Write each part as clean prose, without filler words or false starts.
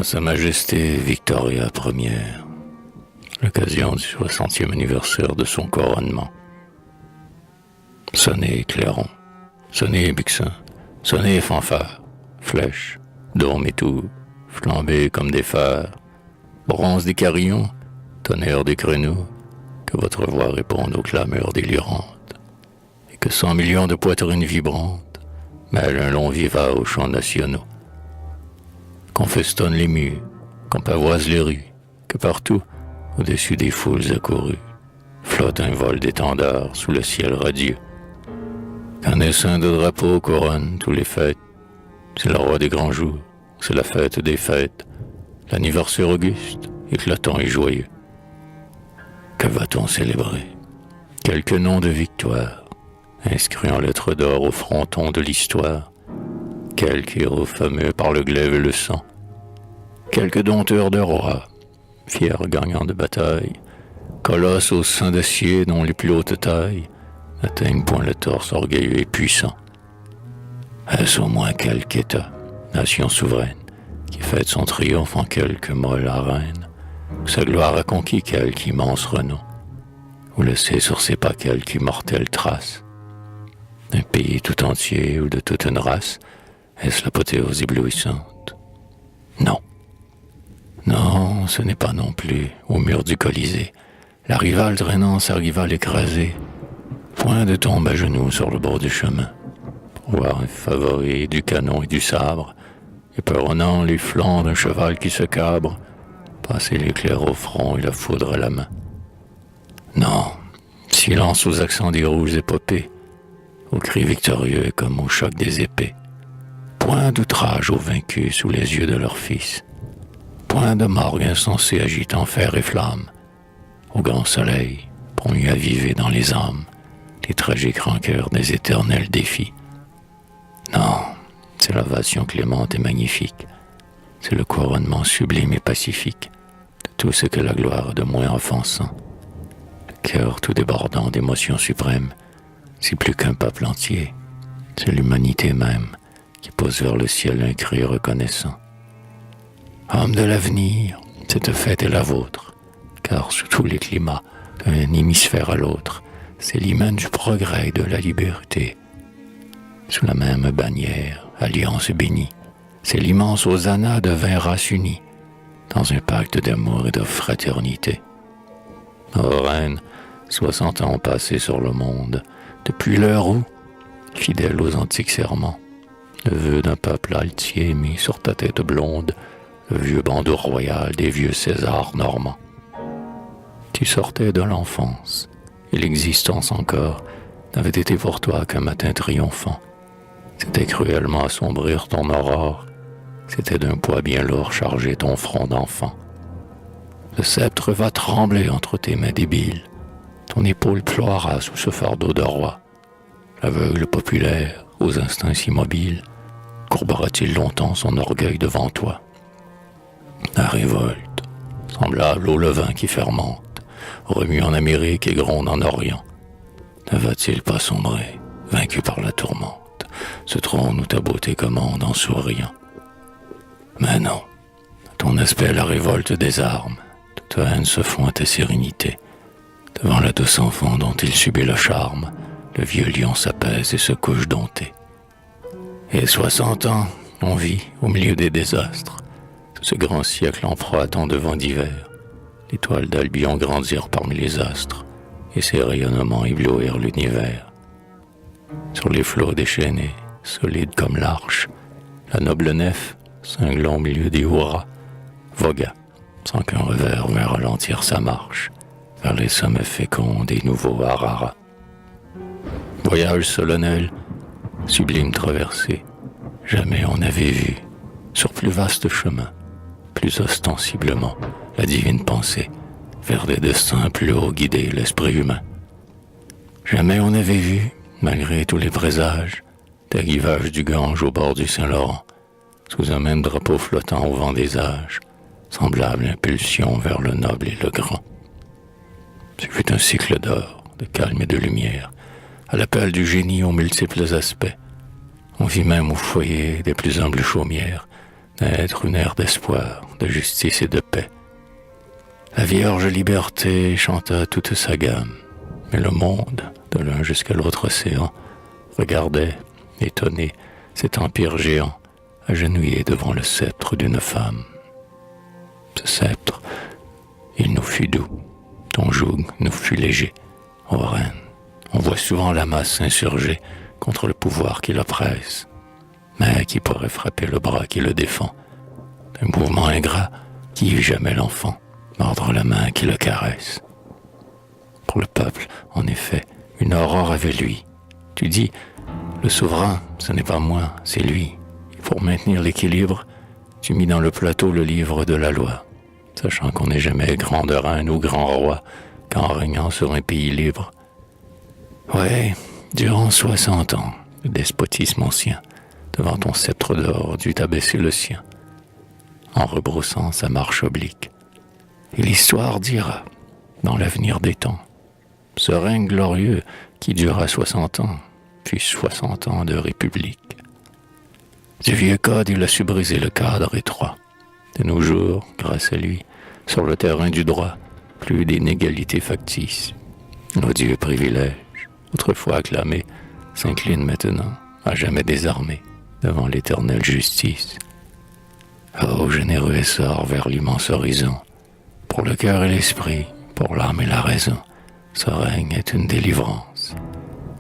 À Sa Majesté Victoria Ier, l'occasion du 60e anniversaire de son couronnement. Sonnez clairon, sonnez buxin, sonnez fanfare, flèches, dômes et tout, flambés comme des phares, bronze des carillons, tonnerre des créneaux, que votre voix réponde aux clameurs délirantes, et que 100 millions de poitrines vibrantes mêlent un long vivat aux chants nationaux. Qu'on festonne les murs, qu'on pavoise les rues, que partout, au-dessus des foules accourues, flotte un vol d'étendards sous le ciel radieux. Qu'un essaim de drapeaux couronne tous les fêtes. C'est le roi des grands jours, c'est la fête des fêtes, l'anniversaire auguste, éclatant et joyeux. Que va-t-on célébrer? Quelques noms de victoire, inscrits en lettres d'or au fronton de l'histoire. Quelques héros fameux par le glaive et le sang. Quelques dompteurs de rois, fiers gagnants de bataille, colosses au sein d'acier dont les plus hautes tailles n'atteignent point le torse orgueilleux et puissant. Est-ce au moins quelque État, nation souveraine, qui fête son triomphe en quelque molle arène, où sa gloire a conquis quelque immense renom, ou laissé sur ses pas quelque immortelle trace? D'un pays tout entier ou de toute une race, est-ce l'apothéose éblouissante? Non. Non, ce n'est pas non plus, au mur du Colisée, la rivale traînant sa rivale écrasée. Point de tombe à genoux sur le bord du chemin, pour voir un favori du canon et du sabre, éperonnant les flancs d'un cheval qui se cabre, passer l'éclair au front et la foudre à la main. Non, silence aux accents des rouges épopées, aux cris victorieux comme au choc des épées. Point d'outrage aux vaincus sous les yeux de leurs fils. Point de morgue insensée agitant fer et flamme. Au grand soleil, pour mieux aviver dans les âmes les tragiques rancœurs des éternels défis. Non, c'est l'ovation clémente et magnifique. C'est le couronnement sublime et pacifique de tout ce que la gloire a de moins offensant. Le cœur tout débordant d'émotions suprêmes, si plus qu'un peuple entier, c'est l'humanité même qui pose vers le ciel un cri reconnaissant. Homme de l'avenir, cette fête est la vôtre, car sous tous les climats, d'un hémisphère à l'autre, c'est l'hymen du progrès et de la liberté. Sous la même bannière, alliance bénie, c'est l'immense hosanna de 20 races unies, dans un pacte d'amour et de fraternité. Ô reine, 60 ans ont passé sur le monde, depuis l'heure où, fidèle aux antiques serments, le vœu d'un peuple altier mis sur ta tête blonde, le vieux bandeau royal des vieux Césars normands. Tu sortais de l'enfance, et l'existence encore n'avait été pour toi qu'un matin triomphant. C'était cruellement assombrir ton aurore, c'était d'un poids bien lourd charger ton front d'enfant. Le sceptre va trembler entre tes mains débiles, ton épaule ploiera sous ce fardeau de roi. L'aveugle populaire, aux instincts immobiles, courbera-t-il longtemps son orgueil devant toi? La révolte, semblable au levain qui fermente, remue en Amérique et gronde en Orient, ne va-t-il pas sombrer, vaincu par la tourmente, ce trône où ta beauté commande en souriant? Mais non, ton aspect la révolte désarme, toute haine se fond à ta sérénité. Devant la douce enfant dont il subit le charme, le vieux lion s'apaise et se couche dompté. Et 60 ans, on vit au milieu des désastres. Tout ce grand siècle en proie à tant de vents d'hiver. L'étoile d'Albion grandirent parmi les astres, et ses rayonnements éblouirent l'univers. Sur les flots déchaînés, solides comme l'arche, la noble nef, cinglant au milieu des hurrahs, vogua, sans qu'un revers vînt ralentir sa marche, vers les sommets féconds des nouveaux Araras. Voyage solennel, sublime traversée, jamais on n'avait vu, sur plus vaste chemin, plus ostensiblement, la divine pensée, vers des destins plus haut guider l'esprit humain. Jamais on n'avait vu, malgré tous les présages, des rivages du Gange au bord du Saint-Laurent, sous un même drapeau flottant au vent des âges, semblable impulsion vers le noble et le grand. Ce fut un cycle d'or, de calme et de lumière, à l'appel du génie aux multiples aspects. On vit même au foyer des plus humbles chaumières naître une ère d'espoir, de justice et de paix. La vierge liberté chanta toute sa gamme, mais le monde, de l'un jusqu'à l'autre océan, regardait, étonné, cet empire géant, agenouillé devant le sceptre d'une femme. Ce sceptre, il nous fut doux, ton joug nous fut léger. Ô reine, on voit souvent la masse s'insurger contre le pouvoir qui l'oppresse, mais qui pourrait frapper le bras qui le défend, d'un mouvement ingrat qui eut jamais l'enfant, mordre la main qui le caresse. Pour le peuple, en effet, une aurore avait lui. Tu dis, le souverain, ce n'est pas moi, c'est lui. Et pour maintenir l'équilibre, tu mis dans le plateau le livre de la loi, sachant qu'on n'est jamais grande reine ou grand roi qu'en régnant sur un pays libre. Ouais, durant 60 ans, le despotisme ancien, devant ton sceptre d'or, dut abaisser le sien, en rebroussant sa marche oblique. Et l'histoire dira, dans l'avenir des temps, ce règne glorieux qui dura 60 ans, puis 60 ans de république. Du vieux code, il a su briser le cadre étroit. De nos jours, grâce à lui, sur le terrain du droit, plus d'inégalités factices. L'odieux privilège, autrefois acclamé, s'incline maintenant, à jamais désarmé, devant l'éternelle justice. Ô généreux essor vers l'immense horizon, pour le cœur et l'esprit, pour l'âme et la raison, ce règne est une délivrance.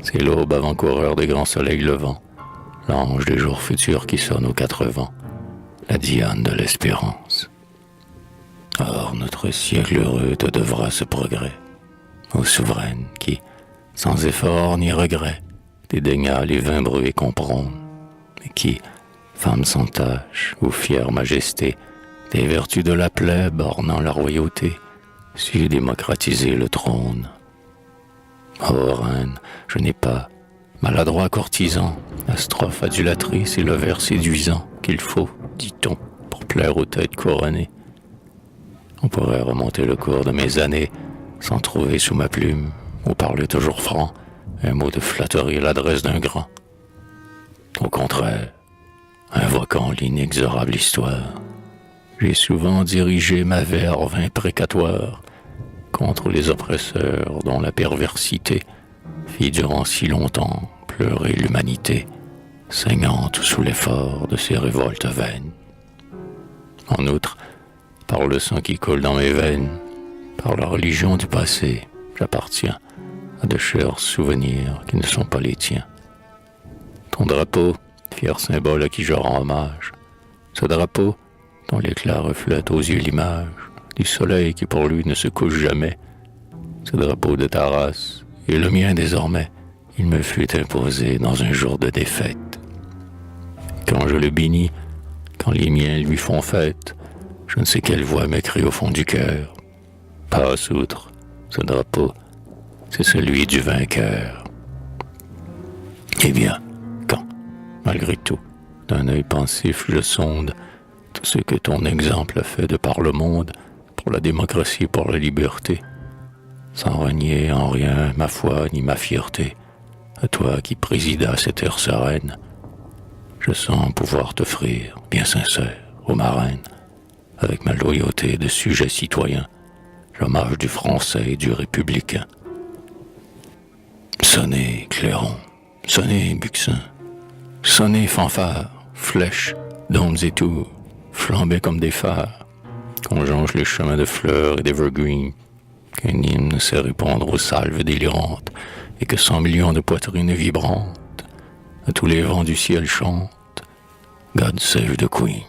C'est l'aube avant-coureur des grands soleils levants, l'ange des jours futurs qui sonne aux 4 vents, la Diane de l'espérance. Or, notre siècle heureux te devra ce progrès, ô souveraine qui, sans effort ni regret, dédaigna les vins brûlés qu'on prône, et qui, femme sans tache ou fière majesté, des vertus de la plèbe ornant la royauté, sut démocratiser le trône. Ô reine, je n'ai pas, maladroit courtisan, la strophe adulatrice et le vers séduisant qu'il faut, dit-on, pour plaire aux têtes couronnées. On pourrait remonter le cours de mes années sans trouver sous ma plume, ou parler toujours franc, un mot de flatterie à l'adresse d'un grand. Au contraire, invoquant l'inexorable histoire, j'ai souvent dirigé ma verve imprécatoire contre les oppresseurs dont la perversité fit durant si longtemps pleurer l'humanité, saignante sous l'effort de ses révoltes vaines. En outre, par le sang qui coule dans mes veines, par la religion du passé, j'appartiens à de chers souvenirs qui ne sont pas les tiens. Ton drapeau, fier symbole à qui je rends hommage, ce drapeau dont l'éclat reflète aux yeux l'image du soleil qui pour lui ne se couche jamais, ce drapeau de ta race et le mien désormais, il me fut imposé dans un jour de défaite. Quand je le bénis, quand les miens lui font fête, je ne sais quelle voix m'écrit au fond du cœur. Passe outre, ce drapeau, c'est celui du vainqueur. Eh bien, quand, malgré tout, d'un œil pensif je sonde tout ce que ton exemple a fait de par le monde, pour la démocratie, pour la liberté, sans renier en rien ma foi ni ma fierté, à toi qui présidas cette ère sereine, je sens pouvoir t'offrir, bien sincère, ô ma reine, avec ma loyauté de sujet citoyen, l'hommage du français et du républicain. Sonnez, clairon, sonnez, buccin, sonnez, fanfare, flèches, dômes et tours, flambez comme des phares, qu'on jonche les chemins de fleurs et d'evergreen, qu'un hymne sait répondre aux salves délirantes, et que 100 millions de poitrines vibrantes, à tous les vents du ciel chantent, God save the Queen.